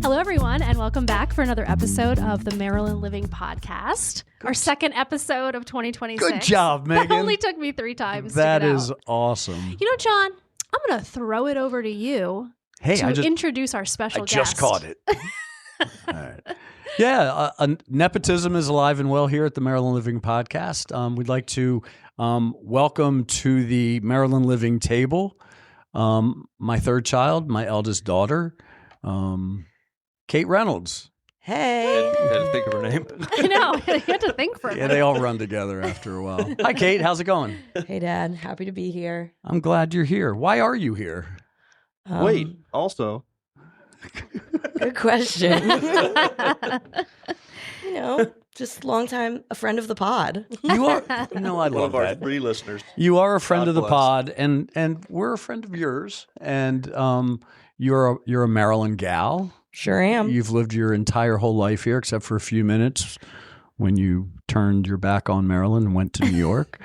Hello, everyone, and welcome back for another episode of the Maryland Living Podcast. Our second episode of 2026. Good job, Megan. That only took me 3 times That to get is out. awesome. You know, John, I'm going to throw it over to you to introduce our special guest. I just caught it. All right. Yeah, nepotism is alive and well here at the Maryland Living Podcast. We'd like to welcome to the Maryland Living table my third child, my eldest daughter, Cate Reynolds. Hey. I had to think of her name. I know. You had to think for a minute. Yeah, they all run together after a while. Hi, Cate. How's it going? Hey, Dad. Happy to be here. I'm glad you're here. Why are you here? Wait, also. Good question. Just long time a friend of the pod. You are. No, I One love of our that. 3 listeners. You are a friend God of the bless. pod, and we're a friend of yours. And you're a Maryland gal. Sure am. You've lived your entire whole life here, except for a few minutes when you turned your back on Maryland and went to New York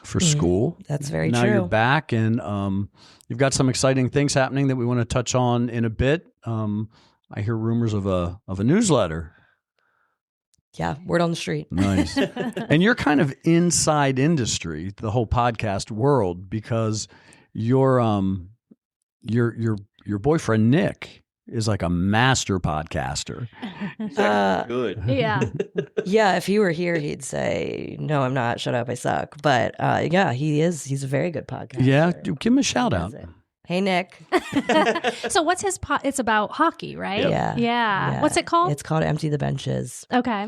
for school. That's very now true. you're back, and you've got some exciting things happening that we want to touch on in a bit. I hear rumors of a newsletter. Yeah, word on the street. Nice. And you're kind of inside industry, the whole podcast world, because your boyfriend Nick is like a master podcaster. Good. Yeah. Yeah, if he were here, he'd say, "No, I'm not. Shut up, I suck." But yeah, he is. He's a very good podcaster. Yeah, give him a shout out. Hey, Nick. So what's his It's about hockey, right? Yeah. What's it called? It's called Empty the Benches. Okay.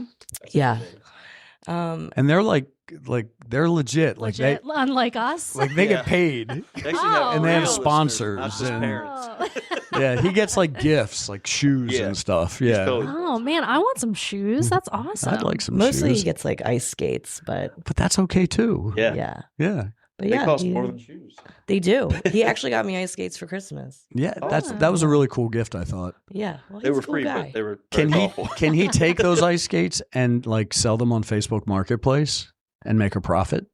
Yeah. And they're like they're legit. Legit. Unlike us. Like they get paid. They actually Oh, And they have real sponsors listeners, not just and- parents. Oh. Yeah, he gets like gifts, like shoes Yeah. and stuff. He's Yeah. totally- Oh, man, I want some shoes. That's awesome. I'd like some Mostly shoes. he gets like ice skates, but But that's okay too. Yeah. yeah. Yeah. But They yeah, cost more than shoes. they do. He actually got me ice skates for Christmas. Yeah, Oh. that was a really cool gift, I thought. Yeah. Well, They he's were a cool free, guy. but they were Can very he thoughtful. can he take those ice skates and like sell them on Facebook Marketplace and make a profit?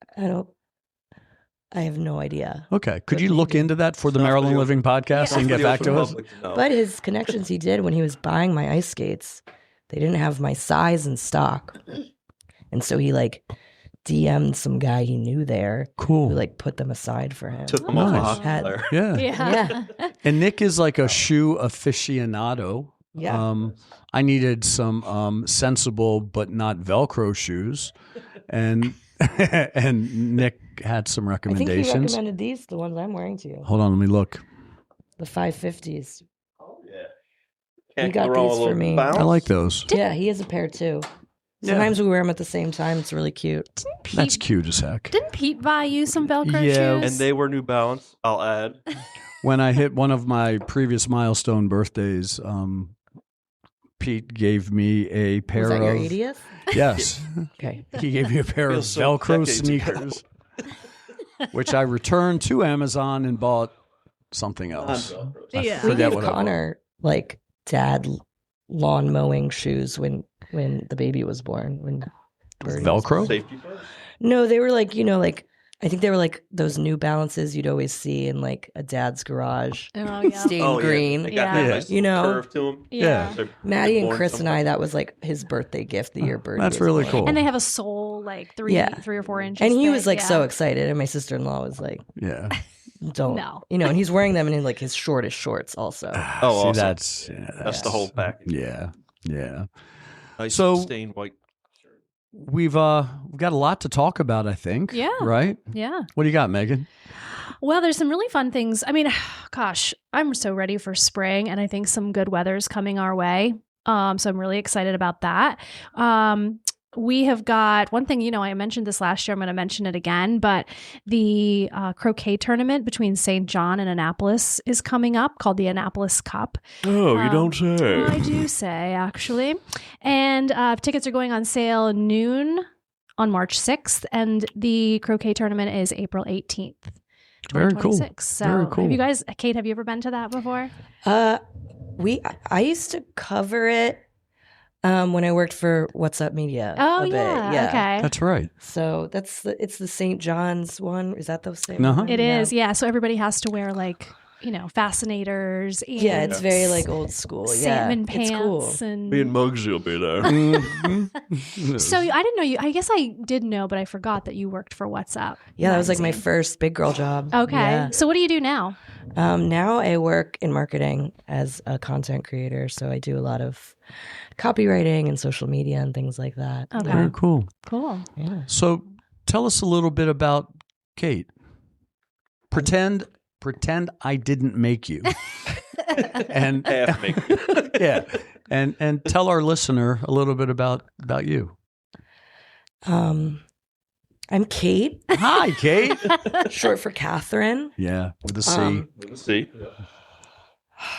I have no idea. Okay. Could But you look maybe. into that for the Not for Maryland the- Living Podcast Yeah. and get For the back to open us? public to know. But his connections he did when he was buying my ice skates, they didn't have my size in stock. And so he like DM'd some guy he knew there who Cool. like put them aside for him. Took them off a Nice. hockey Had- player. Yeah. Yeah. And Nick is like a shoe aficionado. Yeah. I needed some sensible but not Velcro shoes, and and Nick had some I think he recommendations. recommended these, the ones I'm wearing to you. Hold on, let me look. The 550s. Oh, yeah. He Can't got go wrong these with a for little me. bounce. I like those. Yeah, he has a pair too. Yeah. Sometimes we wear them at the same time. It's really cute. Didn't Pete, That's cute as heck. Didn't Pete buy you some Velcro Yeah. shoes? And they were New Balance, I'll add. When I hit one of my previous milestone birthdays, Pete gave me a pair Was that your of 80th? yes. Okay. He gave me a pair of Feels so Velcro decades ago. sneakers, which I returned to Amazon and bought something else. I Yeah. We forget gave what I bought. Connor like dad lawn mowing shoes when the baby was born. When Birdie was Velcro? Safety first. No, they were like, I think they were like those New Balances you'd always see in like a dad's garage, Oh, yeah. stained Oh, yeah. green. They got Yeah. that nice You know? curve to them. Yeah. Yeah. Maddie and Chris and I, that was like his birthday gift the year Birdie That's was really born. cool. And they have a sole like 3 Yeah. or 4 inches. And he thick, was like so yeah. excited, and my sister-in-law was like, Yeah. "Don't, No. And he's wearing them in like his shortest shorts also. Oh, See, awesome. that's That's the whole package. Yeah, yeah. Nice So- stained white shirt. We've got a lot to talk about, I think. Yeah. Right? Yeah. What do you got, Megan? Well, there's some really fun things. I mean, gosh, I'm so ready for spring, and I think some good weather's coming our way. So I'm really excited about that. We have got one thing, I mentioned this last year. I'm going to mention it again, but the croquet tournament between St. John and Annapolis is coming up, called the Annapolis Cup. Oh, you don't say. I do say, actually. And tickets are going on sale noon on March 6th, and the croquet tournament is April 18th. Very cool. 2026. So Very cool. have you guys, Cate, have you ever been to that before? I used to cover it when I worked for What's Up Media. Oh, a bit. yeah. Okay. That's right. So it's the St. John's one. Is that the same? Uh-huh. one? It Yeah. is, yeah. So everybody has to wear like fascinators. And Yeah, it's very like old school. salmon Yeah, it's cool. pants and. Me and Muggsy will be there. So I didn't know you. I guess I did know, but I forgot that you worked for What's Up. Yeah, that was like my magazine. first big girl job. Okay. Yeah. So what do you do now? Now I work in marketing as a content creator, so I do a lot of copywriting and social media and things like that. Okay. Very cool. Cool. Yeah. So tell us a little bit about Cate. Pretend I didn't make you. And Half me. yeah. And tell our listener a little bit about you. I'm Cate, Hi, Cate. short for Catherine. Yeah, with a C. Let's see.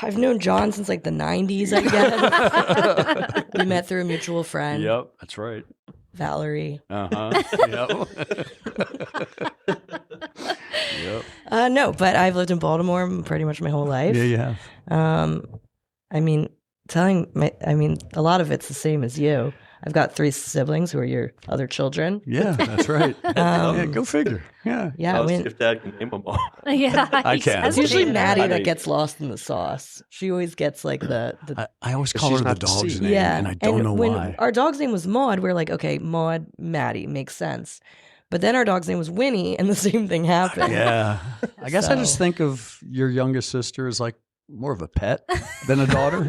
I've known John since like the 90s, I guess. We met through a mutual friend, Yep, that's right. Valerie. Uh-huh. Yep. Yep. No, but I've lived in Baltimore pretty much my whole life. Yeah, you have. I mean, a lot of it's the same as you. I've got 3 siblings who are your other children. Yeah, that's right. Yeah, go figure. Yeah. Yeah, If Dad can name them all. Yeah, I he can. says it's usually it. Maddie I that mean- gets lost in the sauce. She always gets like the I always call She's her the not dog's C. name, yeah. and I don't know when why. our dog's name was Maud, we're like, okay, Maud, Maddie makes sense. But then our dog's name was Winnie, and the same thing happened. Yeah. I guess I just So- think of your youngest sister as like more of a pet than a daughter.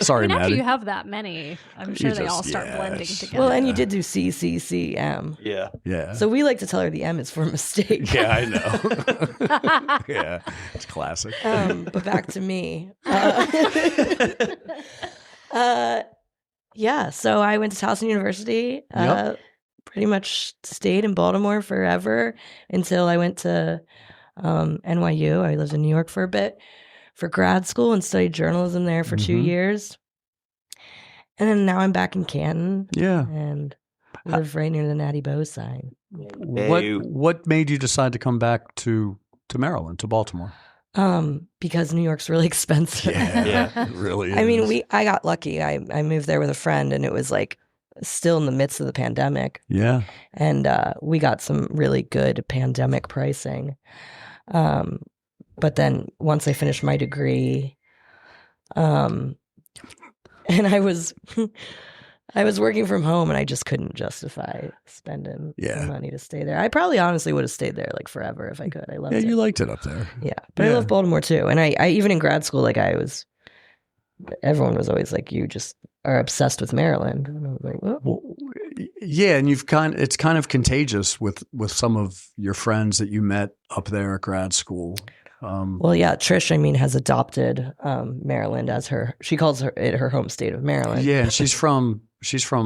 Sorry, I mean, after Maddie. you have that many, I'm sure they all start blending together. Well, and you did do CCCM. Yeah. Yeah. So we like to tell her the M is for mistake. yeah, I know. Yeah, it's classic. But back to me. Yeah, so I went to Towson University. Yep. Pretty much stayed in Baltimore forever until I went to NYU. I lived in New York for a bit for grad school and studied journalism there for 2 Mhm. years. And then now I'm back in Canton Yeah. and live right near the Natty Bow sign. What made you decide to come back to Maryland, to Baltimore? Because New York's really expensive. Yeah. it really is. I mean, I got lucky. I moved there with a friend, and it was like still in the midst of the pandemic, Yeah. and we got some really good pandemic pricing. But then once I finished my degree, and I was working from home, and I just couldn't justify spending the money to stay there. I probably honestly would have stayed there like forever if I could. I loved Yeah, it. you liked it up there. Yeah, but I love Baltimore too. And I even in grad school, like everyone was always like, you just are obsessed with Maryland. And I was like, well, Well, yeah, and it's kind of contagious with some of your friends that you met up there at grad school. yeah, Trish, I mean, has adopted Maryland as she calls it her home state of Maryland. Yeah, and she's from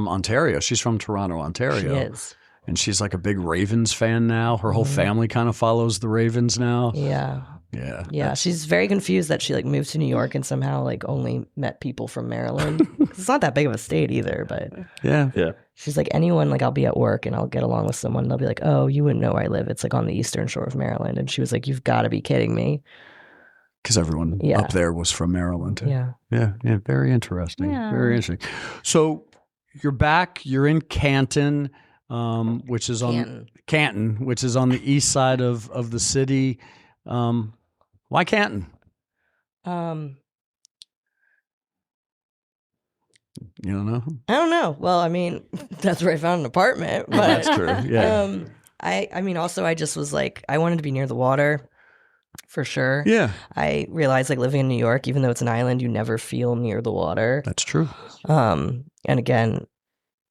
Ontario. She's from Toronto, Ontario. She is. And she's like a big Ravens fan now. Her whole family kind of follows the Ravens now. Yeah. Yeah. Yeah. She's very confused that she like moved to New York and somehow like only met people from Maryland. It's not that big of a state either, but Yeah. Yeah. she's like, anyone, like I'll be at work and I'll get along with someone and they'll be like, oh, you wouldn't know where I live. It's like on the eastern shore of Maryland. And she was like, you've got to be kidding me. Because everyone up there was from Maryland. Yeah. Yeah. Yeah. Very interesting. Yeah. Very interesting. So you're back. You're in Canton, which is on Canton, which is on the east side of the city. Why Canton? You don't know? I don't know. Well, I mean, that's where I found an apartment. But That's true. Yeah. I mean, also, I just was like, I wanted to be near the water for sure. Yeah. I realized, like, living in New York, even though it's an island, you never feel near the water. That's true. And again,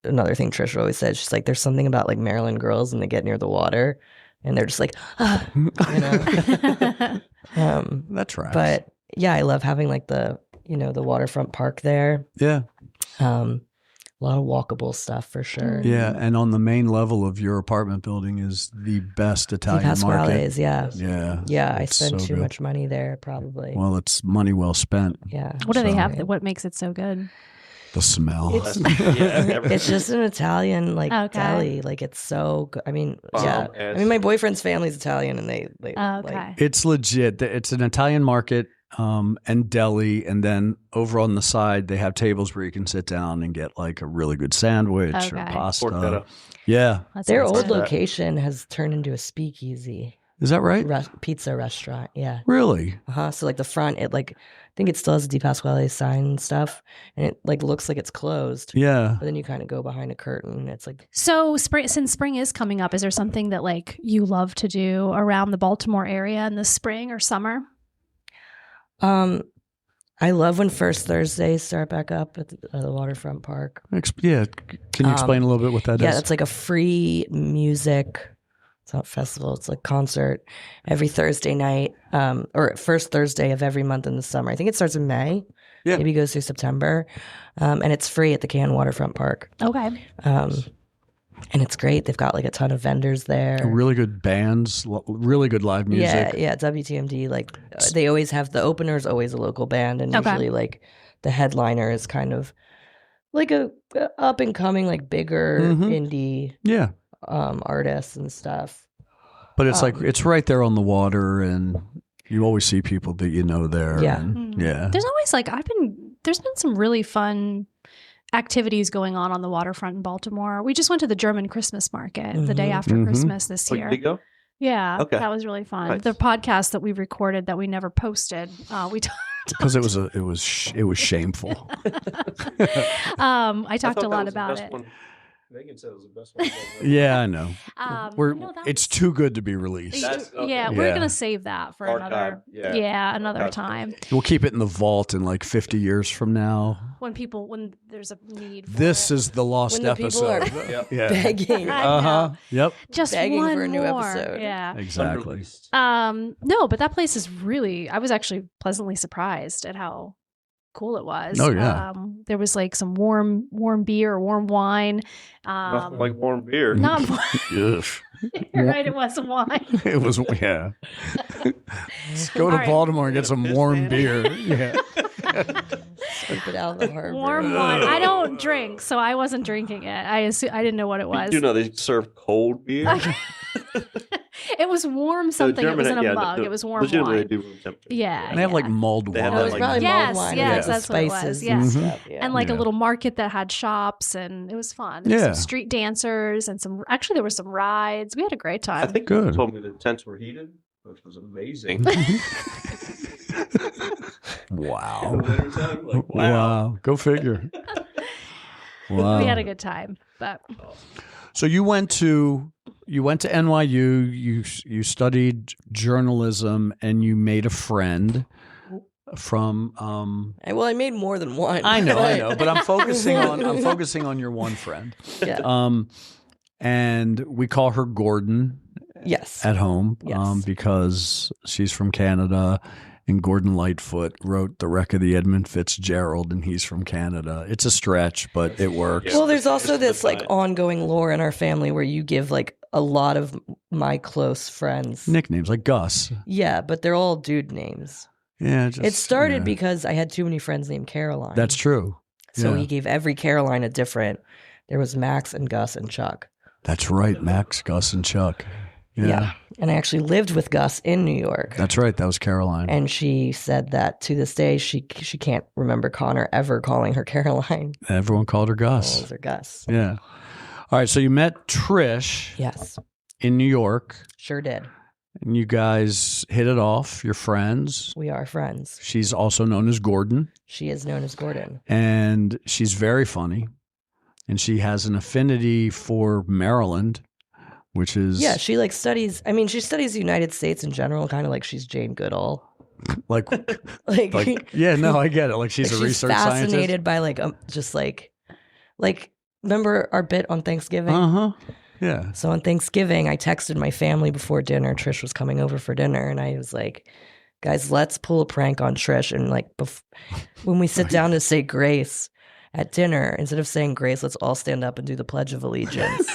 another thing Trisha always said, she's like, there's something about like Maryland girls and they get near the water and they're just like, you know. That's right. But yeah, I love having like the waterfront park there. Yeah. A lot of walkable stuff for sure. Yeah. And on the main level of your apartment building is the best Italian market. Pasquale's, yeah. Yeah. Yeah, I It's spend so too good. much money there probably. Well, it's money well spent. Yeah. What do they So- have? What makes it so good? The smell. It's just an Italian like Okay. deli. Like it's so good. I mean, Bomb yeah. ass. I mean, my boyfriend's family's Italian, and they Okay. like, It's legit. It's an Italian market and deli, and then over on the side they have tables where you can sit down and get like a really good sandwich or Okay. pasta. Porchetta. Yeah. That their sounds old good. location has turned into a speakeasy. Is that right? Pizza restaurant. Yeah. Really? So like the front, it like, I think it still has a Di Pasquale sign and stuff, and it like looks like it's closed. Yeah. But then you kind of go behind a curtain, and it's like. So since spring is coming up, is there something that like you love to do around the Baltimore area in the spring or summer? I love when First Thursdays start back up at the waterfront park. Yeah. Can you explain a little bit what that is? Yeah, it's like a free music. It's not a festival. It's like concert every Thursday night, or first Thursday of every month in the summer. I think it starts in May. Yeah. Maybe goes through September, and it's free at the Cannes Waterfront Park. Okay. And it's great. They've got like a ton of vendors there. Really good bands, really good live music. Yeah. WTMD. Like they always have the opener is always a local band, and usually like the headliner is kind of like a up and coming, like bigger indie. Yeah. Artists and stuff. But it's like it's right there on the water, and you always see people that you know there. Yeah. And, yeah. There's always like there's been some really fun activities going on the waterfront in Baltimore. We just went to the German Christmas market the day after Christmas this year. Did you go? Yeah, Okay. that was really fun. Nice. The podcast that we recorded that we never posted, we Because it was shameful. I talked a lot about it. Megan said it was the best one. Yeah, I know. No, that It's was- too good to be released. Yeah, we're gonna save that for Archive, another Archive. time We'll keep it in the vault in like 50 years from now. when there's a need. For This it. is the lost When the people episode. are Yeah. begging. I know. Yep. Just begging one for a new more. episode. Yeah. Exactly. No, but that place is really. I was actually pleasantly surprised at how cool it was. Oh, yeah. There was like some warm beer or warm wine. Nothing like warm beer. Not. Ugh. You're right. It was wine. It was, yeah. Let's go to All right. Baltimore and get some warm beer. Yeah. Keep it out of the harbor. Warm wine. I don't drink, so I wasn't drinking it. I didn't know what it was. You do know they serve cold beer. It was warm something. It was in a mug. It was warm legitimately wine. They do room temperature. Yeah. And they have like mulled They have wine. that, It was like, probably Yes, mulled wine. yes, with that's what it was, spices yes. and stuff. Yeah. And like Yeah. a little market that had shops, and it was fun. There was Yeah. some street dancers and some. Actually, there were some rides. We had a great I time. think Good. you told me the tents were heated, which was amazing. Wow. In the wintertime, like, Wow. Go figure. Wow. We had a good time, but So you went to NYU, you studied journalism, and you made a friend from Well, I made more than one. I know, but I'm focusing on your one friend. Yeah. And we call her Gordon Yes. at home Yes. because she's from Canada, and Gordon Lightfoot wrote The Wreck of the Edmund Fitzgerald, and he's from Canada. It's a stretch, but it works. Well, there's also It's this like fine. ongoing lore in our family where you give like a lot of my close friends. Nicknames like Gus. Yeah, but they're all dude names. Yeah, just, It started yeah. because I had too many friends named Caroline. That's true. So yeah. he gave every Caroline a different. There was Max and Gus and Chuck. That's right, Max, Gus, and Chuck. Yeah. And I actually lived with Gus in New York. That's right. That was Caroline. And she said that to this day she can't remember Connor ever calling her Caroline. Everyone called her Gus. Calls her Gus. Yeah. All right. So you met Trish Yes, in New York, sure did. and you guys hit it off. You're friends. We are friends. She's also known as Gordon, She is known as Gordon. and she's very funny, and she has an affinity for Maryland, which is Yeah, she like studies. I mean, she studies the United States in general, kind of like she's Jane Goodall. like, Like, yeah, no, I get it. Like she's a research fascinated scientist. by like just like remember our bit on Thanksgiving? Yeah. So on Thanksgiving, I texted my family before dinner. Trish was coming over for dinner, and I was like, "Guys, let's pull a prank on Trish." And like, when we sit down to say grace at dinner, instead of saying grace, let's all stand up and do the Pledge of Allegiance.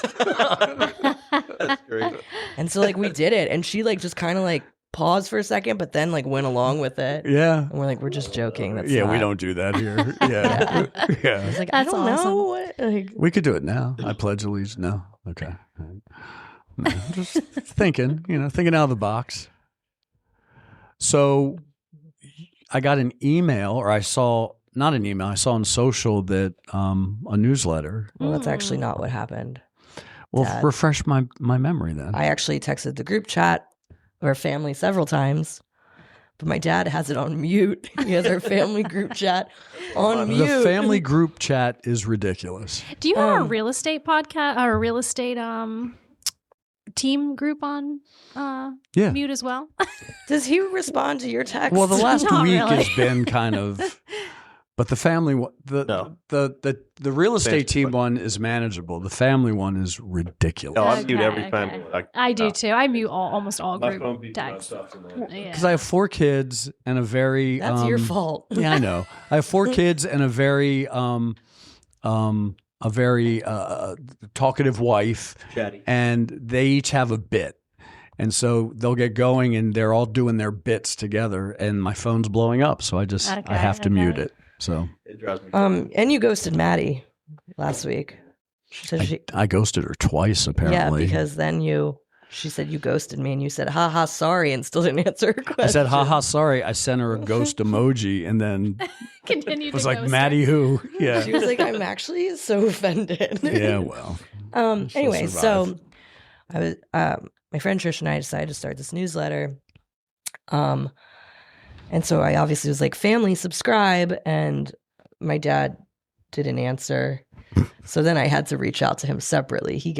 That's great. And so like we did it, and she like just kind of like paused for a second, but then like went along with it. Yeah. And we're like, we're just joking. That's Yeah, we not- don't do that here. Yeah. I Yeah. was like, I That's don't awesome. know. What, like, We could do it now. I pledge allegiance. No. Okay. No, just thinking, thinking out of the box. So I got an email, or I saw, not an email, I saw on social that a newsletter. well, that's actually not what happened. Well, Dad. refresh my memory then. I actually texted the group chat our family several times, but my dad has it on mute. He has our family group chat on mute. The family group chat is ridiculous. Do you have a real estate podcast or a real estate team group on mute as well? Does he respond to your text? Well, the last Not week really. has been kind of, but the family the real estate team one is manageable. The family one is ridiculous. No, I mute Okay, every time. okay. I do too. I mute almost all My phone group beats texts. myself in that. Yeah. Because I have 4 kids and a very That's your fault. Yeah, I know. I have 4 kids and a very talkative wife, Chatty. and they each have a bit. And so they'll get going and they're all doing their bits together and my phone's blowing up. So I have to mute it. So It drives me. And you ghosted Maddie last week. She said I ghosted her twice apparently. yeah, because then she said you ghosted me and you said, haha, sorry, and still didn't answer her question. I said, haha, sorry. I sent her a ghost emoji and then Continue it was to like, ghost Maddie who? Yeah. She was like, I'm actually so offended. Yeah, well. Anyway, so survive. I was my friend Trish and I decided to start this newsletter. And so I obviously was like, family, subscribe, and my dad didn't answer. So then I had to reach out to him separately. He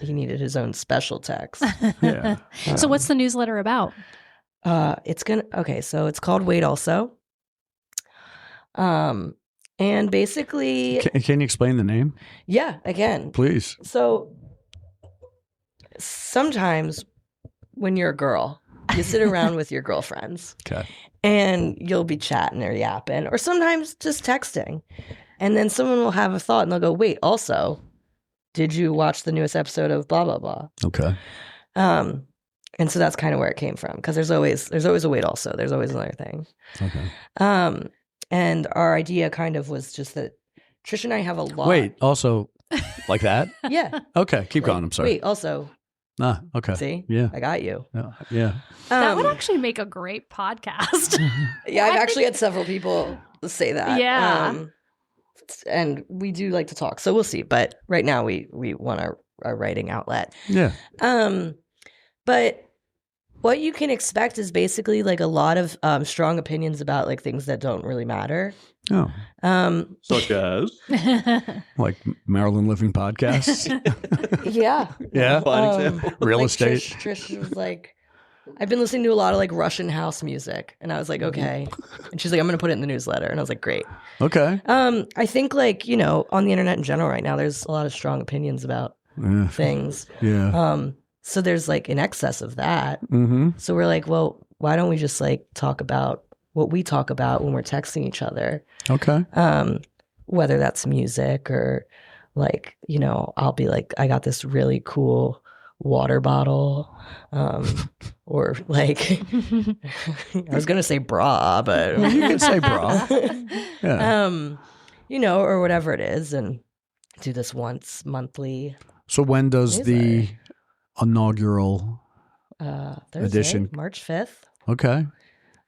needed his own special text. Yeah. So what's the newsletter about? So it's called Wait Also. And basically, Can you explain the name, yeah, again. please? So sometimes when you're a girl, you sit around with your girlfriends Okay. and you'll be chatting or yapping, or sometimes just texting. And then someone will have a thought and they'll go, wait, also, did you watch the newest episode of blah, blah, blah? Okay. And so that's kind of where it came from, because there's always a wait also. There's always another thing. Okay. And our idea kind of was just that Trish and I have a lot. Wait, also like that? Yeah. Okay, keep going. I'm sorry. Wait, also, Okay. see? Yeah. I got you. Yeah. That would actually make a great podcast. Yeah, I've actually had several people say that. Yeah. And we do like to talk, so we'll see. But right now we want our writing outlet. Yeah. But what you can expect is basically like a lot of strong opinions about like things that don't really matter. Oh, Such as like Maryland Living podcasts. Yeah. Yeah. fine example. Real Like estate. Trish was like, I've been listening to a lot of like Russian house music, and I was like, okay. And she's like, I'm going to put it in the newsletter, and I was like, great. Okay. I think like on the internet in general right now, there's a lot of strong opinions about Yeah. things. Yeah. So there's like an excess of that. Mm-hmm. So we're like, well, why don't we just like talk about what we talk about when we're texting each other? Okay. Whether that's music or like, I'll be like, I got this really cool water bottle, or like, I was gonna say bra, but You can say bra. Yeah. or whatever it is, and do this once monthly. So when does the newsletter. inaugural? Thursday, Edition. March 5th. Okay.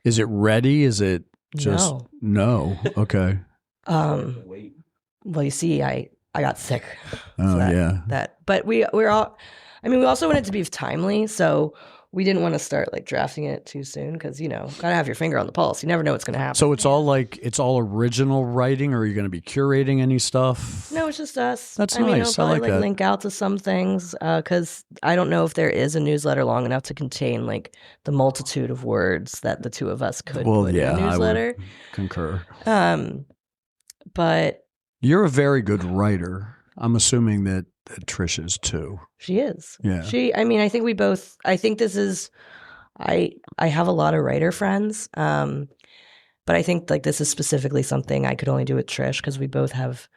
Is it ready? Is it just no? Okay. Wait. Well, you see, I got sick. Oh yeah. But we're all. I mean, we also want it to be timely, so we didn't want to start like drafting it too soon because gotta have your finger on the pulse. You never know what's gonna happen. So it's all original writing, or are you going to be curating any stuff? No, it's just us. That's I mean, nice. I'll I probably like that. link out to some things because I don't know if there is a newsletter long enough to contain like the multitude of words that the two of us could Well, put yeah, in a I newsletter. would concur. But You're a very good writer. I'm assuming that Trish is too. she is. Yeah. I think we both. I think this is. I have a lot of writer friends, but I think like this is specifically something I could only do with Trish because we both have.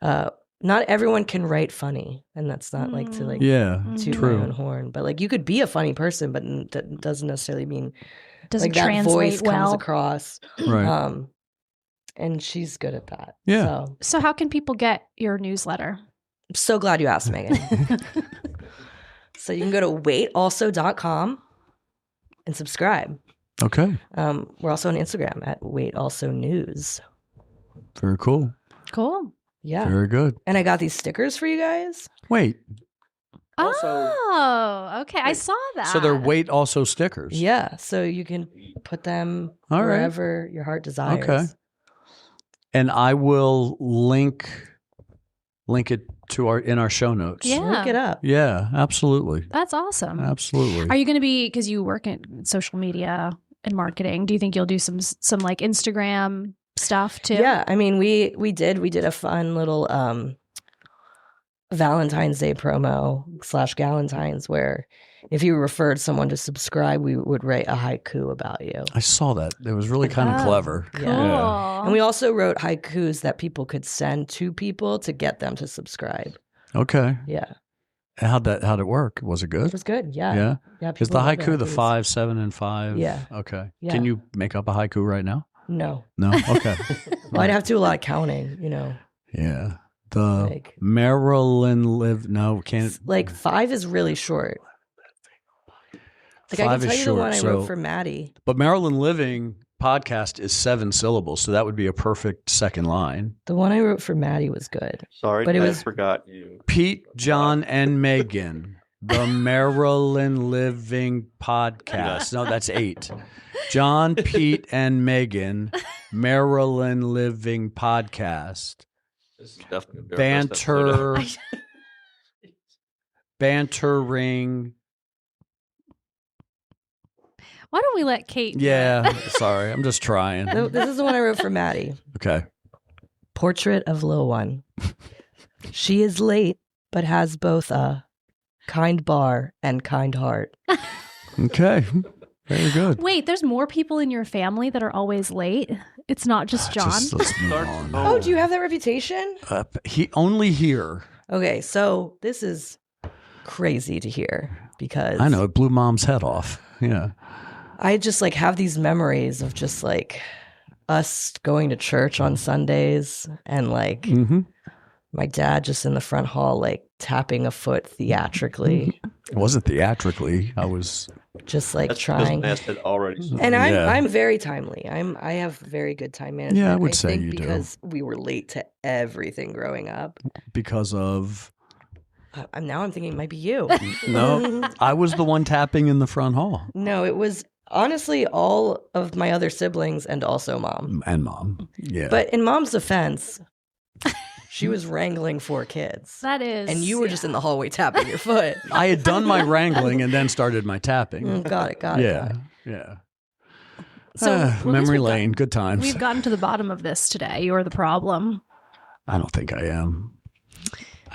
Not everyone can write funny, and that's not like to like Yeah. toot my own horn. But like you could be a funny person, but that doesn't necessarily mean Doesn't like that translate voice comes well. across. Right. And she's good at that. Yeah. So So how can people get your newsletter? I'm so glad you asked, Megan. So you can go to waitalso.com and subscribe. Okay. We're also on Instagram at waitalsonews. Very cool. Cool. Yeah. Very good. And I got these stickers for you guys. Wait. Oh, okay. I saw that. So they're weight also stickers. Yeah, so you can put them All right. wherever your heart desires. Okay. And I will link it to in our show notes. Yeah. Look it up. Yeah, absolutely. That's awesome. Absolutely. Are you going to be, because you work in social media and marketing, do you think you'll do some like Instagram stuff too? Yeah, I mean, we did a fun little Valentine's Day promo / Galentine's where if you referred someone to subscribe, we would write a haiku about you. I saw that. It was really kind of clever. Cool. Yeah. And we also wrote haikus that people could send to people to get them to subscribe. Okay. Yeah. How'd it work? Was it good? It was good. Yeah. Yeah. Yeah. Is the people love haiku the 5, 7, and 5? Yeah. Okay. Yeah. Can you make up a haiku right now? No. No? Okay. Well, I'd have to do a lot of counting, Yeah. The Like- Maryland can't. Like 5 is really short. Like I 5 can is tell you short, the one I so- wrote for Maddie. But Maryland Living podcast is 7 syllables, so that would be a perfect second line. The one I wrote for Maddie was good. Sorry, But it I was- forgot you. Pete, John, and Megan, the Maryland Living podcast. No, that's 8. John, Pete, and Megan, Maryland Living podcast. This is definitely a very messed up photo. Bantering. Why don't we let Kate? do Yeah, it? sorry. I'm just trying. No, this is the one I wrote for Maddie. Okay. Portrait of Lil One. She is late, but has both a kind bar and kind heart. Okay. Very good. Wait, there's more people in your family that are always late. It's not just John. Let's move on. Oh, do you have that reputation? He only here. Okay, so this is crazy to hear because I know it blew mom's head off. Yeah. I just like have these memories of just like us going to church on Sundays and like Mm-hmm. my dad just in the front hall like tapping a foot theatrically, It wasn't theatrically. I was. just like That's trying. because Ness had already started. And Yeah. I'm very timely. I have very good time management. Yeah, I would say think you do. because we were late to everything growing up. Because of. Now I'm thinking it might be you. No, I was the one tapping in the front hall. No, it was honestly all of my other siblings and also mom. And mom. Yeah. But in mom's defense, she was wrangling 4 kids. That is. And you were just in the hallway tapping your foot. I had done my wrangling and then started my tapping. Got it, got it. Yeah. got it. Yeah. So well, at least Memory we've lane. Good times. We've gotten to the bottom of this today. You're the problem. I don't think I am.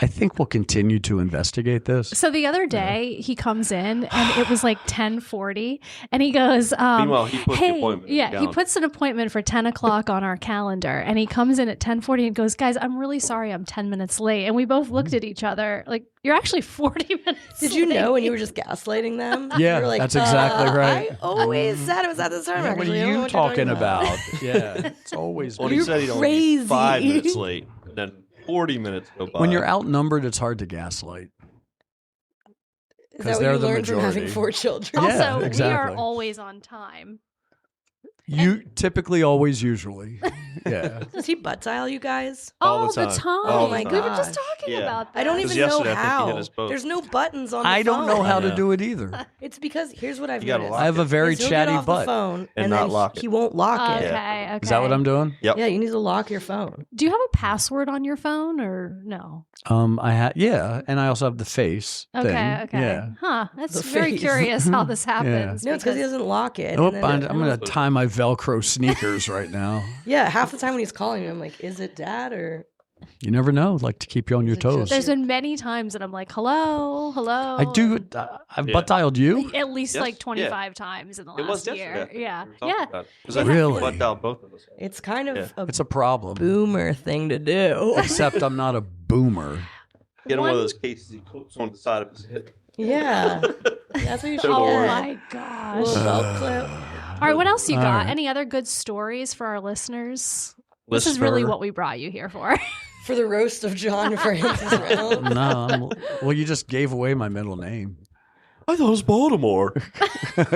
I think we'll continue to investigate this. So the other day he comes in and it was like 10:40 and he goes, Meanwhile, he puts the hey, appointment in the yeah, he calendar. puts an appointment for 10 o'clock on our calendar and he comes in at 10:40 and goes, guys, I'm really sorry I'm 10 minutes late. And we both looked at each other like, you're actually 40 minutes Did you late. know when you were just gaslighting them? Yeah, You were like, that's exactly right. I always said it was at this time. What are actually. I don't know you what you're talking about? Yeah. It's always Well, me. he said he'd only crazy. be 5 minutes late, and then 40 minutes go by. When you're outnumbered, it's hard to gaslight. Is 'Cause that what they're you the learned from having majority. 4 children? Yeah, Also, we are exactly. always on time. You typically, always, usually. Yeah. Does he butt dial you guys? All All the the time. time. All the We were time. just talking Yeah. about that. I don't 'Cause even know yesterday I think he how. hit us both. There's no buttons on the I don't know phone. how to Yeah. do it either. It's because here's what I've You gotta noticed. lock I have a very Is he'll chatty get off butt. the phone And then not lock he it. won't lock it. Okay. Is that what I'm doing? Yep. Yeah, you need to lock your phone. Do you have a password on your phone or no? I had, yeah, and I also have the face Okay. thing. Okay. Yeah. Huh. That's The very face. curious how this happens. No, it's because he doesn't lock it. Oh, and then I'm going to tie my Velcro sneakers right now. yeah, half the time when he's calling me, I'm like, is it dad or? You never know. Like to keep you on your Is it just- toes. There's been many times that I'm like, hello. I do. I've Yeah. butt dialed you. At least Yes, like 25 times in the It was last year. yesterday. Yeah. We were talking Yeah. about it. 'Cause I think Really? we butt dialed both of us. It's kind of Yeah. a It's a problem. boomer thing to do. Except I'm not a boomer. Get him one of One- those cases he clips on the side of his head. Yeah, that's what you should Don't Oh worry. get. my gosh. Little belt clip. All right. What else you All got? right. Any other good stories for our listeners? List This is really for- what we brought you here for. For the roast of John Francis Reynolds. No. Well, you just gave away my middle name. I thought it was Baltimore.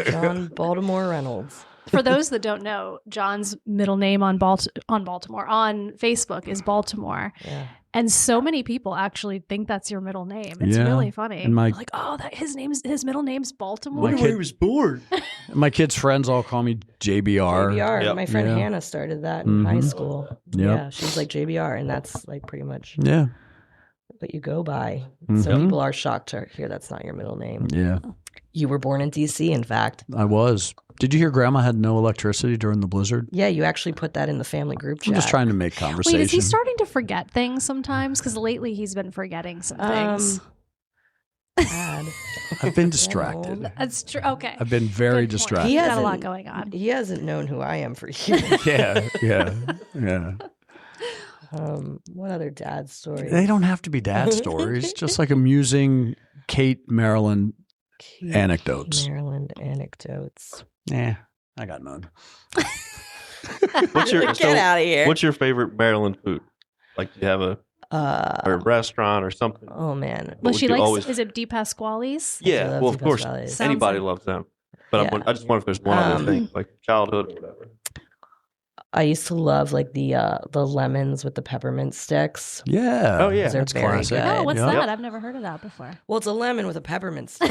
John Baltimore Reynolds. For those that don't know, John's middle name on Baltimore on Facebook is Baltimore. Yeah. And so many people actually think that's your middle name. It's Yeah. really funny. And Like, oh, his middle name's Baltimore. My kid- was born. My kids' friends all call me JBR. JBR. Yep. My friend Yeah. Hannah started that in high Mhm. school. Yep. Yeah, she's like JBR, and that's like pretty much Yeah. what you go by. So Mhm. people are shocked to hear that's not your middle name. Yeah, You were born in DC, in fact. I was. Did you hear Grandma had no electricity during the blizzard? Yeah, you actually put that in the family group chat. I'm just trying to make conversation. Wait, is he starting to forget things sometimes? Because lately he's been forgetting some things. Dad. I've been distracted. That's true. Okay. I've been very Good point. distracted. He's got a hasn't- lot going on. He hasn't known who I am for years. Yeah. What other dad story? They don't have to be dad stories, just like amusing Cate Maryland anecdotes. Maryland anecdotes. Yeah, I got none. What's your Get out of here. What's your favorite Maryland food? Like, do you have a restaurant or something? Oh man. What Well, would she you likes. always- Is it Di Pasquale's? Yeah, love well, of Di course, Pasquale's. anybody Sounds loves them. But Yeah. I just wonder if there's one other Um, thing, like childhood or whatever. I used to love like the lemons with the peppermint sticks. Yeah. Oh, yeah. They're That's very classic. good. Oh, what's Yep. that? I've never heard of that before. Well, it's a lemon with a peppermint stick.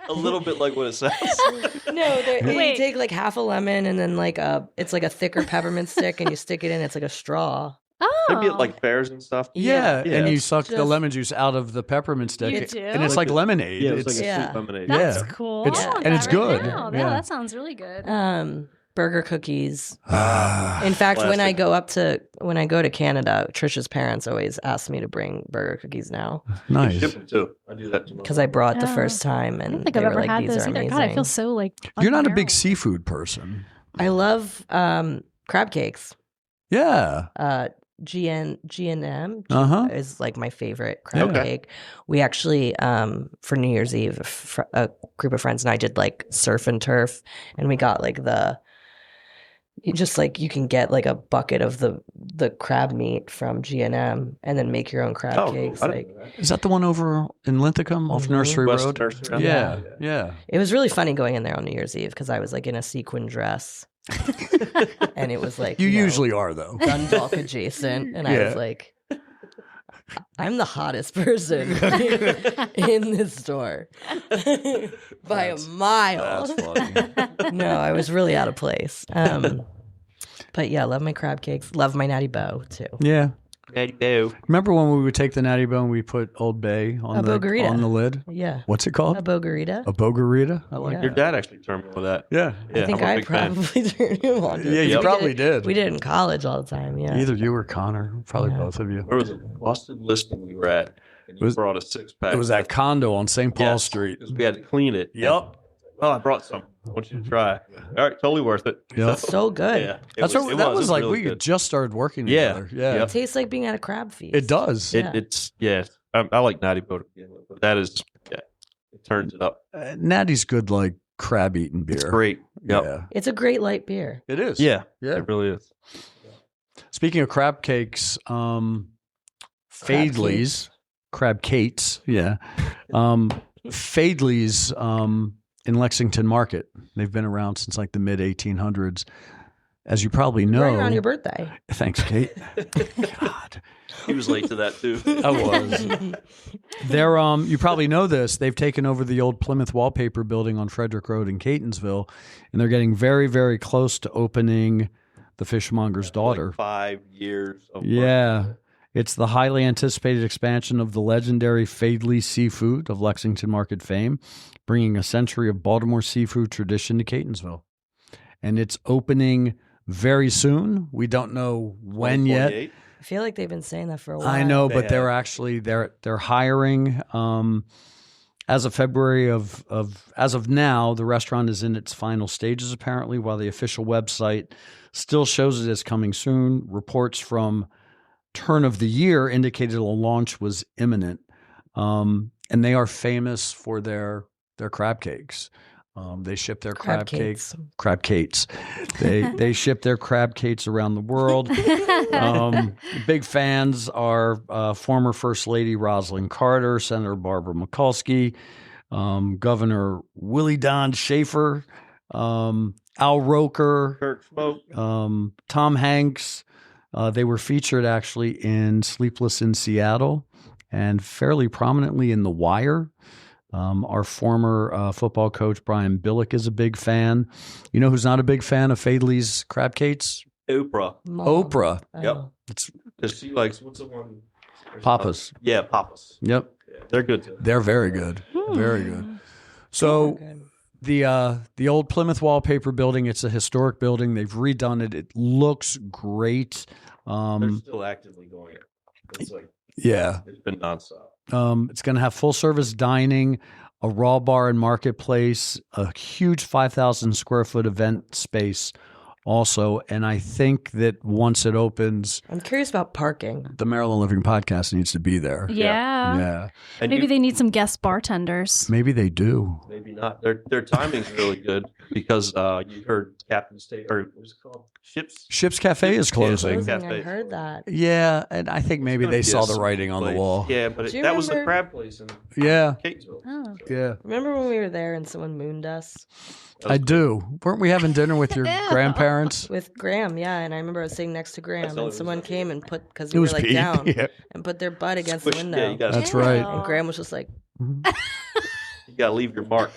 A little bit like what it sounds. No, you Wait. take like half a lemon and then it's like a thicker peppermint stick and you stick it in. It's like a straw. Oh, Maybe at like fairs and stuff. Yeah, Yeah. and you It's suck the just- lemon juice out of the peppermint stick, You do? and it's like lemonade. Yeah, it's like a Yeah. sweet lemonade. that's yeah. cool. It's- I want and that it's right good. now. Yeah. Yeah, that sounds really good. Burger cookies. Ah, In fact, when I Classic. go to Canada, Trisha's parents always ask me to bring burger cookies now nice. Ship them too. I do that too. because I brought the Oh. first time I and don't think they I've were ever like, had these those are either. amazing. God, I feel so like You're not a big un-Maryland. seafood person. I love crab cakes. Yeah. G&M Uh-huh. is like my favorite crab Okay. cake. We actually for New Year's Eve, a group of friends and I did like surf and turf, and we got like you can get like a bucket of the crab meat from G&M and then make your own crab Oh, cakes. I Like didn't know that. Is that the one over in Linthicum off Mhm. Nursery West Road? Nursery. Yeah. Yeah. it was really funny going in there on New Year's Eve because I was like in a sequin dress, and it was like You know, usually are though. Dundalk adjacent, and I Yeah. was like, I'm the hottest person in this store by a mile. That's funny. No, I was really out of place. But yeah, love my crab cakes. Love my natty bow too. Yeah. Daddy Boo. Remember when we would take the Natty Bow and we put Old Bay on A Bogarita. on the lid? Yeah, What's it called? a bogarita. A Bogarita? I like Yeah. Your dad actually turned me on to that. Yeah. Yeah, I think I'm a I big fan. probably turned him on. to Yeah, it. you We probably it- did. We did it in college all the time. Yeah. Either you or Connor, probably Yeah. both of you. There was a Boston listing we were at, and you Was- brought a 6-pack. It was that condo on St. Paul Yes, Street. 'cause we had to clean it. Yep. Oh, I brought some. I want you to try. All right, totally worth it. Yep. So good. Yeah, That's what, it that was like really we good. had just started working Yeah. together. Yeah. Yep. It tastes like being at a crab feast. It does. Yeah. It's I like Natty Bow to begin with, but that is it turns it up. Natty's good like crab eating beer. It's great. Yep. Yeah. It's a great light beer. It is. Yeah, Yeah. it really is. Speaking of crab cakes, Fadley's, Crab Cates, yeah. Fadley's in Lexington Market. They've been around since like the mid 1800s. As you probably know. Right around your birthday. Thanks, Kate. God. He was late to that too. I was. They're you probably know this. They've taken over the old Plymouth Wallpaper building on Frederick Road in Catonsville, and they're getting very, very close to opening the Fishmonger's Daughter. Like 5 years of work. Yeah. It's the highly anticipated expansion of the legendary Fadley Seafood of Lexington Market fame, bringing a century of Baltimore seafood tradition to Catonsville. And it's opening very soon. We don't know when yet. 148. I feel like they've been saying that for a while. I know, They but they're have. actually they're hiring. As of February as of now, the restaurant is in its final stages apparently, while the official website still shows it as coming soon. Reports from turn of the year indicated a launch was imminent, and they are famous for their crab cakes. They ship their crab cakes, crab cates. They ship their crab cates around the world. Big fans are former First Lady Rosalind Carter, Senator Barbara Mikulski, Governor Willie Don Schaefer, Al Roker, Kirk spoke. Tom Hanks, They were featured actually in Sleepless in Seattle and fairly prominently in The Wire. Our former football coach, Brian Billick, is a big fan. You know who's not a big fan of Fadley's Crab Cakes? Oprah. Mom. Oprah. Yep. It's Because she likes, what's the one? Papa's. Yeah, Papa's. Yep. Yeah, they're good too. They're very good. Very good. So the old Plymouth Wallpaper building, it's a historic building. They've redone it. It looks great. They're still actively going. It's like, Yeah. it's been nonstop. It's going to have full service dining, a raw bar and marketplace, a huge 5,000 square foot event space also. And I think that once it opens, I'm curious about parking. the Maryland Living Podcast needs to be there. Yeah. Yeah. And Maybe they need some guest bartenders. Maybe they do. maybe not. Their timing's really good because you heard Captain State, or what's it called? Ship's Cafe is closing. Yeah. I heard that. Yeah. And I think maybe It's they gonna saw be a the sweet writing on the place. wall. Yeah, but Do you that was the remember- crab place in Yeah. Catesville. Oh. Yeah. Remember when we were there and someone mooned us I do. Weren't we having dinner with your grandparents? with Graham? Yeah, and I remember I was sitting next to Graham, That's the and only someone reason. came and put because It we were was like Pete. down Yeah. and put their butt against Squish- the window. yeah, you gotta, That's right. And Graham was just like, you gotta leave your mark.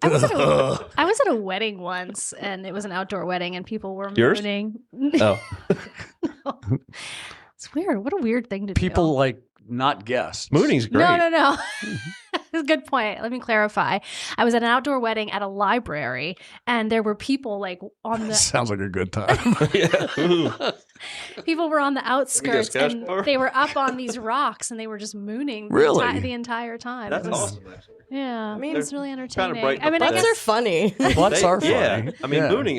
I was at a wedding once, and it was an outdoor wedding, and people were Yours? mooning. Oh, It's weird. What a weird thing to People do. like not guests. mooning's great. No. Good point. Let me clarify. I was at an outdoor wedding at a library, and there were people like on the Sounds like a good time. Yeah. Ooh. people were on the outskirts, cash and bar? they were up on these rocks, and they were just mooning Really? the entire time. That's It was, awesome, actually. Yeah, I mean, they're it's really trying to entertaining. brighten I mean, up I that- guess "Butts are funny." Butts are funny. Yeah, I mean, Yeah. mooning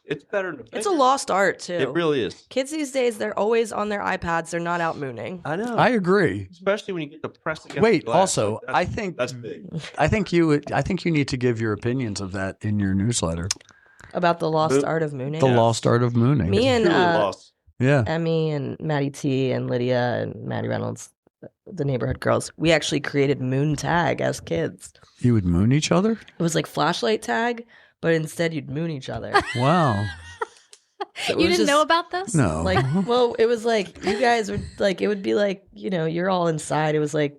it's better than It's a lost art too. It really is. Kids these days, they're always on their iPads. They're not out mooning. I know. I agree. Especially when you get to press against Wait, the glass. also, Like, that's- I think that's big. I think you need to give your opinions of that in your newsletter. About the lost Moon- art of mooning. The Yeah. lost art of mooning. Me and Truly lost. yeah. Emmy and Maddie T and Lydia and Maddie Reynolds, the neighborhood girls, we actually created moon tag as kids. You would moon each other? It was like flashlight tag, but instead you'd moon each other. Wow. So it you was didn't know just- about this? No. Like, well, it was like you guys would like it would be like, you're all inside. It was like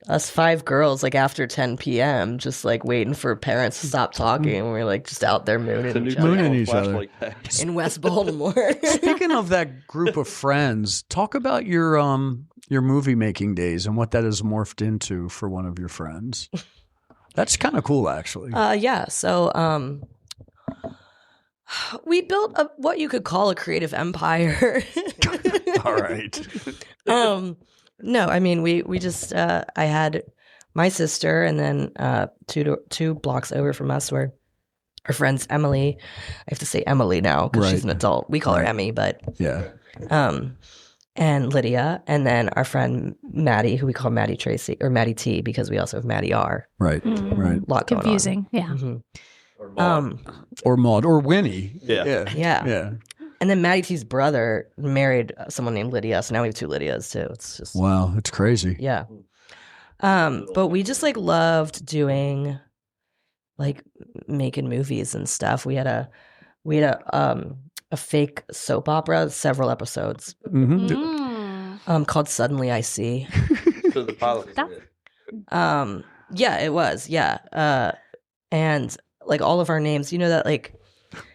us 5 girls like after 10 p.m. just like waiting for parents to stop talking, and we were like just out there It's a mooning new each thing other Mooning called each other. flashlight tag. in West Baltimore. Speaking of that group of friends, talk about your movie making days and what that has morphed into for one of your friends. That's kind of cool, actually. Yeah. So we built what you could call a creative empire. All right. No, I mean we just I had my sister, and then two blocks over from us were our friends Emily. I have to say Emily now because she's an Right. adult. We call her Right. Emmy, but Yeah. and Lydia, and then our friend Maddie, who we call Maddie Tracy or Maddie T, because we also have Maddie R. Right. Mm. Right. A lot going on. Confusing. Yeah. Mhm. Or Maud. Or Maud or Winnie. Yeah. Yeah. Yeah. Yeah. And then Maddie T's brother married someone named Lydia, so now we have 2 Lydias too. It's just Wow. It's crazy. yeah. But we just like loved doing like making movies and stuff. We had a fake soap opera, several episodes, Mm-hmm. Mm. called Suddenly I See. So the pilot was That- good. Yeah, it was. Yeah. And like all of our names, that like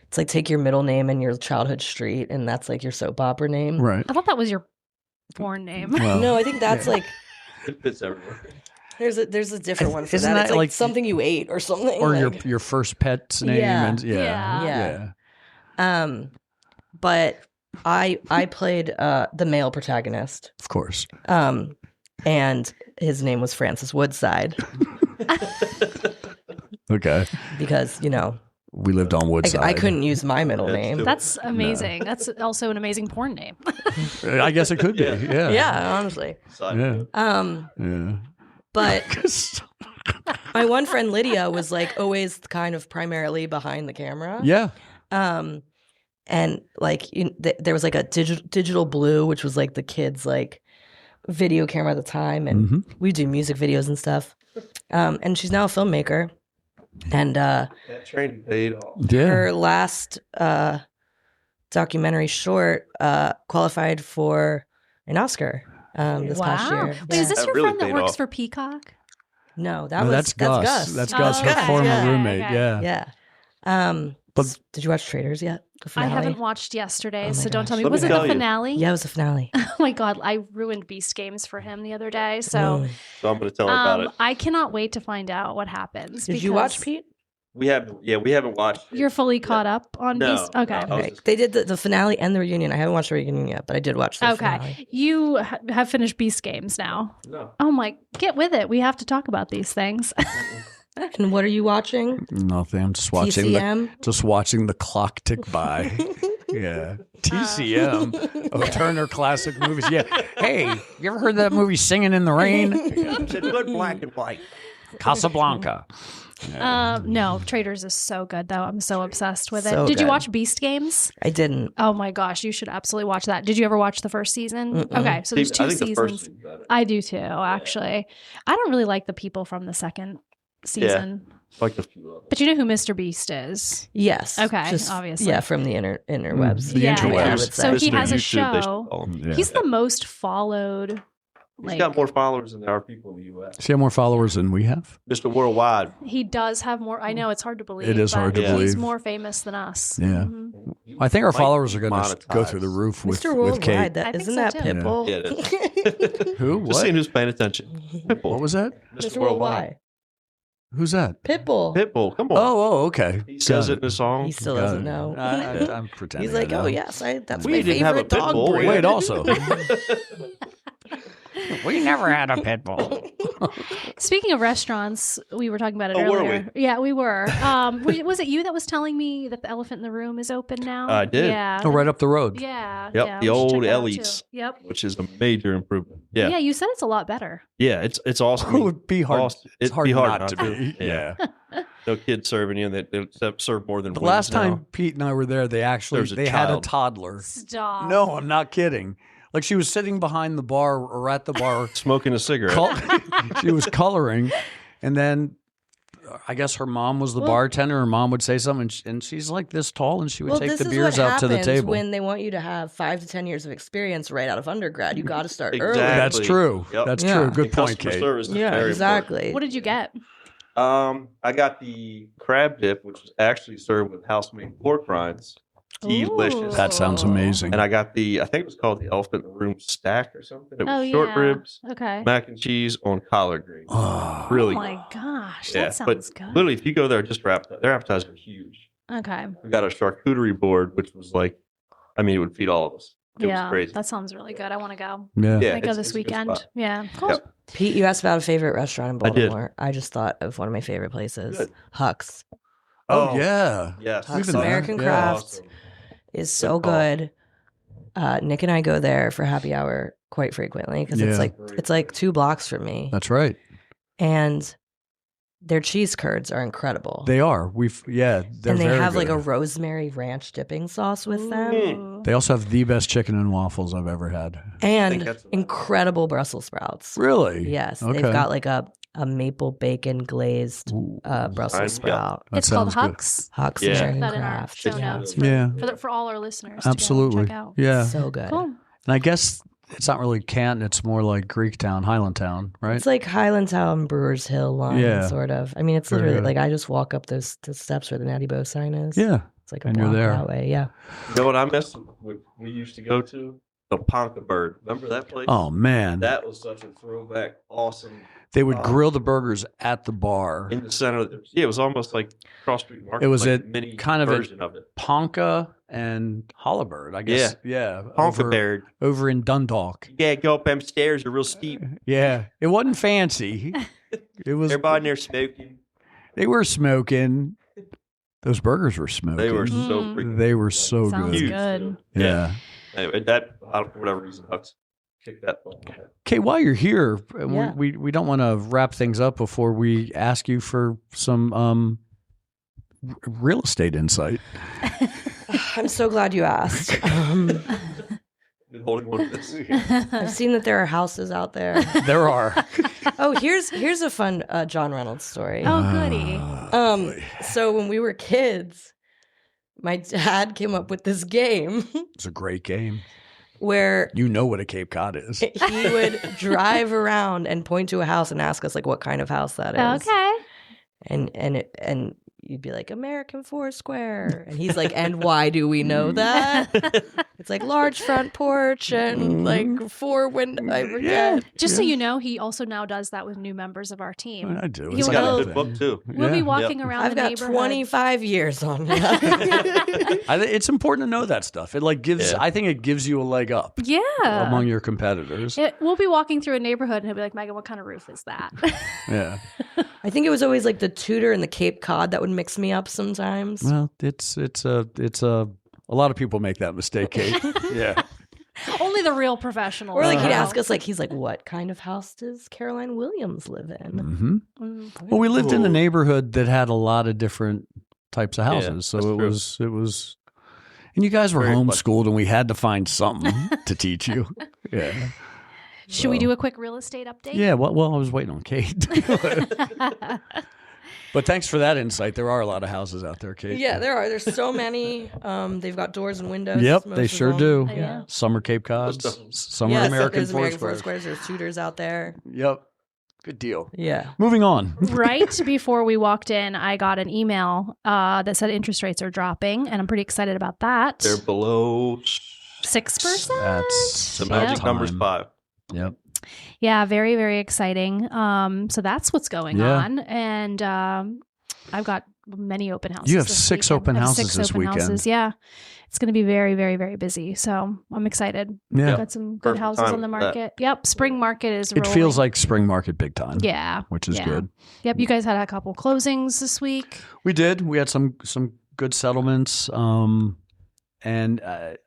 it's like take your middle name and your childhood street, and that's like your soap opera name. Right. I thought that was your porn name. Well, No, I think that's yeah. like It fits everywhere. there's a different one for Isn't that. It's that like like- something you ate or something. Or like, your first pet's name. Yeah. And, Yeah. Yeah. But I played the male protagonist. Of course. And his name was Francis Woodside Okay. because, We lived on Woodside. I couldn't use my middle That's name. too- That's amazing. That's also an amazing porn name. I guess it could be. Yeah. Yeah. Yeah, honestly. Side Yeah. note. Yeah. But my one friend Lydia was like always kind of primarily behind the camera. Yeah. And like there was like a digital blue, which was like the kids' like video camera at the time, and Mhm. we do music videos and stuff. And she's now a filmmaker, and That training paid off. Yeah. her last documentary short qualified for an Oscar this past year. Wait, is this That your really friend that paid works off. for Peacock? No, That's Gus. That's Gus, her okay. former Yeah. roommate. Okay. Yeah. Yeah. But- Did you watch Traders yet? The I finale? haven't watched yesterday, Oh my so don't gosh. tell me. Let me Was it tell the you. finale? Yeah, it was the finale. Oh my God, I ruined Beast Games for him the other day. So So I'm going to tell her about it. I cannot wait to find out what happens. Did you watch because Pete? We haven't watched it. You're fully caught up on No, Beast? Okay. no, I was Right. just- They did the finale and the reunion. I haven't watched the reunion yet, but I did watch the finale. Okay. You have finished Beast Games now. No. Oh my, get with it. We have to talk about these things. And what are you watching? Nothing. I'm just watching TCM? the clock tick by. Yeah. TCM. Oh, Turner Classic Movies. Yeah. Hey, you ever heard that movie Singing in the Rain? It's a good black and white. Casablanca. No, Traders is so good though. I'm so obsessed with it. So Did you good. watch Beast Games? I didn't. Oh my gosh, you should absolutely watch that. Did you ever watch the first season? Mm-mm. Okay, so there's two I think the first seasons. season's better. I do too, actually. I don't really like the people from the second season. Like a few of them. But you know who Mr. Beast is? Yes. Okay, obviously. Yeah, from the interwebs. The interwebs. I would So say. he Mr. has a YouTube, they should show. call him. Yeah. He's the most followed. He's got more followers than there are people in the U.S. Does he have more followers than we have? Mr. Worldwide. He does have more. I know it's hard to believe. It is hard but to He's believe. more famous than us. Yeah. Mhm. I think our Might followers are going to monetize. go through the roof with, Mr. with Kate. Worldwide, I that, think isn't so, that too. Pitbull? Yeah, it is. Who? Just seeing What? who's paying attention. Pitbull. What was that? Mr. Worldwide. Who's that? Pitbull. Pitbull. Come on. Oh, okay. He says Got it in a song. He still Got doesn't it. know. I'm pretending. He's like, I know. oh yes, that's We my didn't have a favorite dog Pitbull. breed. Wait, also. We never had a pit bull. Speaking of restaurants, we were talking about it Oh, were earlier. Yeah, we were. Was it you that was telling me that the Elephant in the Room is open now? I did. Yeah. Oh, right up the road. Yeah. Yep, yeah, the we should old check that out, Ellie's. too. Yep. Which is a major improvement. Yeah. Yeah, you said it's a lot better. Yeah, it's awesome. It would be hard. Awesome. It's It'd hard, be hard not not to to. be. Yeah. No kids serving you. They serve more than The wings last now. time Pete and I were there, they There's a had a child. toddler. Stop. No, I'm not kidding. Like she was sitting behind the bar or at the bar. Smoking a cigarette. She was coloring, and then I guess her mom was the Well- bartender. Her mom would say something, and she's like this tall, and she would take this the is beers what out to the happens table. when they want you to have 5 to 10 years of experience right out of undergrad. You got to start early. Exactly. That's true. Yep. That's Yeah. true. Good And point, customer Kate. service is Yeah, very exactly. What did you get? important. I got the crab dip, which was actually served with house-made pork rinds. Delicious. That sounds amazing. And I got I think it was called the Elephant in the Room stack or something. It was Oh, short yeah. ribs, Okay. mac and cheese on collard greens. Oh. Really Oh my good. gosh, Yeah, that sounds but good. literally, if you go there just for appetizers, their appetizers are huge. Okay. We got a charcuterie board, which was like, it would feed all of us. It was Yeah, crazy. that sounds really good. I want to go. Yeah. Yeah, I go it's- this it's a good weekend. spot. Yeah. Cool. Yep. Pete, you asked about a favorite restaurant in I did. Baltimore. I just thought of one of my favorite places. Good. Huck's Oh, yeah. Yes. Huck's been there. American Yeah. Craft Awesome. is so Good call. good. Nick and I go there for happy hour quite frequently because Yeah. it's like 2 blocks from me, That's right. and their cheese curds are incredible. They are. They're and they very have like good. a rosemary ranch dipping sauce with them, Ooh. They also have the best chicken and waffles I've ever had. and that's what- incredible Brussels sprouts. Really? Yes, Okay. they've got like a maple bacon glazed Ooh, Brussels Yeah. sprout. that It's called sounds good. Huck's. Huck's Yeah. American That in our Craft. show Yeah. notes for, Yeah. for all our listeners. to go Absolutely. check out. Yeah. So good. Cool. And I guess it's not really Canton. It's more like Greektown, Highlandtown, right? It's like Highlandtown, Brewers Hill line, Yeah. sort of. I mean, it's Very literally good. like I just walk up the steps where the Natty Bow sign is. Yeah. It's like a And you're block there. that way. Yeah. You know what I miss? We used to go to the Ponca Bird. Remember that place? Oh, man. That was such a throwback, awesome. They would grill the burgers at the bar. In the center of it was almost like Cross Street Market. It was like a mini kind of a- version of it. Ponca and Hollabird, I guess. Yeah. Ponca over, Bird. over in Dundalk. Yeah, go up them stairs. They're real steep. Yeah. It wasn't fancy. It was. Everybody in there smoking. They were smoking. Those burgers were smoking. They were so Mm. freaking. They were so Sounds good. huge. good. Yeah. Anyway, that for whatever reason, Huck's kicked that ball. Okay, while you're here, Yeah. we don't want to wrap things up before we ask you for some real estate insight. I'm so glad you asked. Been holding one of this. I've seen that there are houses out there. There are. Oh, here's a fun John Reynolds story. Oh, goody. So when we were kids, my dad came up with this game It's a great game. where You know what a Cape Cod is. he would drive around and point to a house and ask us like what kind of house that is. Okay. And you'd be like, American Foursquare. And he's like, and why do we know that? It's like large front porch and like 4 windows. I forget. Just so you know, he also now does that with new members of our team. I do. He'll It's He's like got go- a a good book too. We'll be walking around I've the got neighborhood. 25 years on that. It's important to know that stuff. It like gives. Yeah. I think it gives you a leg up Yeah. among your competitors. We'll be walking through a neighborhood and he'll be like, Megan, what kind of roof is that? Yeah. I think it was always like the Tudor and the Cape Cod that would mix me up sometimes. Well, it's a lot of people make that mistake, Kate. Yeah. Only the real professionals. Or like he'd know. ask us, like, he's like, what kind of house does Caroline Williams live in? Mm-hmm. Well, we lived in a neighborhood that had a lot of different types of Yeah, houses, so that's it was, and you guys were Very homeschooled, and we had to find something to teach you. Yeah. Should we do a quick real estate update? Yeah. Well, I was waiting on Kate. But thanks for that insight. There are a lot of houses out there, Kate. Yeah, there are. There's so many. They've got doors and windows. Yep, most they of sure them. do. Yeah. Summer Cape Cods, summer Yeah, American there's American Foursquares. Foursquares. There's Tudors out there. Yep. Good deal. Yeah. Moving on. Right before we walked in, I got an email that said interest rates are dropping, and I'm pretty excited about that. They're below 6%. That's the Yep. magic number's 5. Yep. Yeah, very, very exciting. So that's what's going Yeah. on. And I've got many open houses. You have this 6 weekend. open I have houses 6 this open weekend. houses. Yeah. It's going to be very, very, very busy. So I'm excited. Yeah. Got some good Perfect houses time on the for that. market. Yep. Spring market is It rolling. feels like spring market big time. Yeah. Which is Yeah. good. Yep. You guys had a couple closings this week. We did. We had some good settlements. And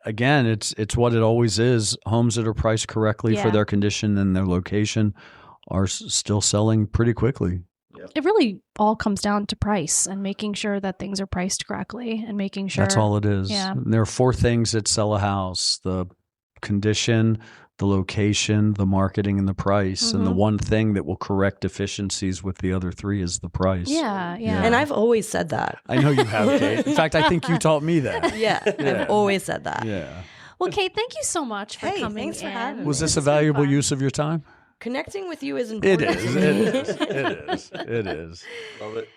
again, it's what it always is. Homes that are priced correctly for Yeah. their condition and their location are still selling pretty quickly. It really all comes down to price and making sure that things are priced correctly and making sure. That's all it is. Yeah. There are 4 things that sell a house: the condition, the location, the marketing, and the price. And the Mhm. one thing that will correct deficiencies with the other 3 is the price. Yeah. Yeah. And I've always said that. I know you have, Kate. In fact, I think you taught me that. Yeah. Yeah. I've always said that. Yeah. Well, Kate, thank you so much for Hey, coming thanks for in. having me. Was this It's a been valuable fun. use of your time? Connecting with you is It important. is. to me. It is. It is. It is. Love it.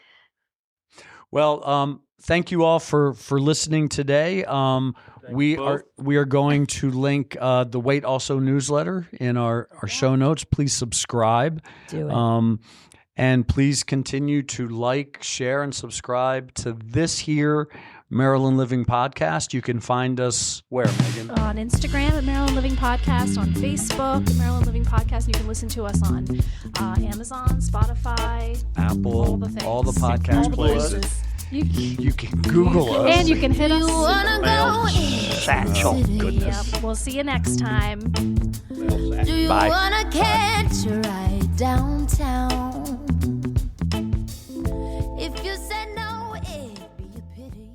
Well, thank you all for listening today. We are going to link the Wait Also newsletter in our show notes. Please subscribe. Do it. And please continue to like, share, and subscribe to this here Maryland Living Podcast. You can find us where, Megan? On Instagram at Maryland Living Podcast, on Facebook at Maryland Living Podcast. You can listen to us on Amazon, Spotify, Apple, the things. all the podcast all the places. You, You can Google us. and you can hit us. Satchel. Goodness. Yep. We'll see you next time. Do you Bye. wanna catch a ride downtown? If you said no, it'd be a pity.